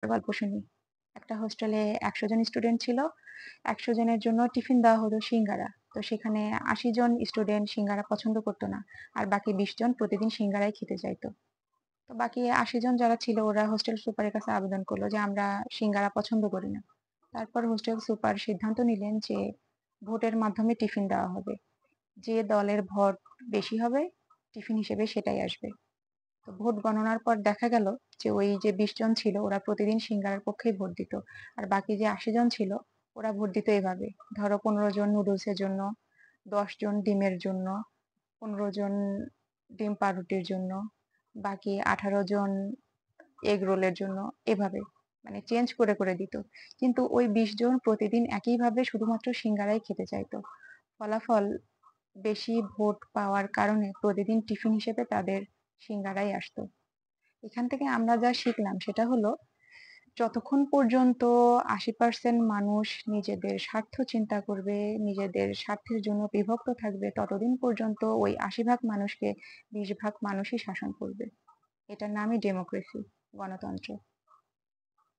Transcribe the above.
গল্প শুনি। একটা হোস্টেলে ১০০ জন স্টুডেন্ট ছিল। ১০০ জনের জন্য টিফিন দেওয়া হতো সিঙ্গারা। তো সেখানে ৮০ জন স্টুডেন্ট সিঙ্গারা পছন্দ করত না। আর বাকি ২০ জন প্রতিদিন সিঙ্গারাই খেতে চাইত। তো বাকি ৮০ জন যারা ছিল ওরা হোস্টেল সুপারের কাছে আবেদন করল যে, "আমরা সিঙ্গারা পছন্দ করি না।" তারপর হোস্টেল সুপার সিদ্ধান্ত নিলেন যে, ভোটের মাধ্যমে টিফিন দেওয়া হবে। যে দলের ভোট বেশি হবে টিফিন হিসেবে সেটাই আসবে। তো ভোট গণনার পর দেখা গেল যে ওই যে ২০ জন ছিল ওরা প্রতিদিন সিঙ্গারার পক্ষেই ভোট দিত। আর বাকি যে ৮০ জন ছিল ওরা ভোট দিত এভাবে। ধরো ১৫ জন নুডলসের জন্য, ১০ জন ডিমের জন্য, ১৫ জন ডিম পাউরুটির জন্য, বাকি ১৮ জন এগ রোলের জন্য এভাবে। মানে চেঞ্জ করে দিত। কিন্তু ওই ২০ জন প্রতিদিন একইভাবে শুধুমাত্র সিঙ্গারাই খেতে চাইত। ফলাফল বেশি ভোট পাওয়ার কারণে প্রতিদিন টিফিন হিসেবে তাদের সিঙ্গারাই আসতো। এখান থেকে আমরা যা শিখলাম সেটা হলো, যতক্ষণ পর্যন্ত ৮০% মানুষ নিজেদের স্বার্থ চিন্তা করবে, নিজেদের স্বার্থের জন্য বিভক্ত থাকবে, ততদিন পর্যন্ত ওই ৮০ ভাগ মানুষকে ২০ ভাগ মানুষই শাসন করবে। এটার নামই ডেমোক্রেসি, গণতন্ত্র।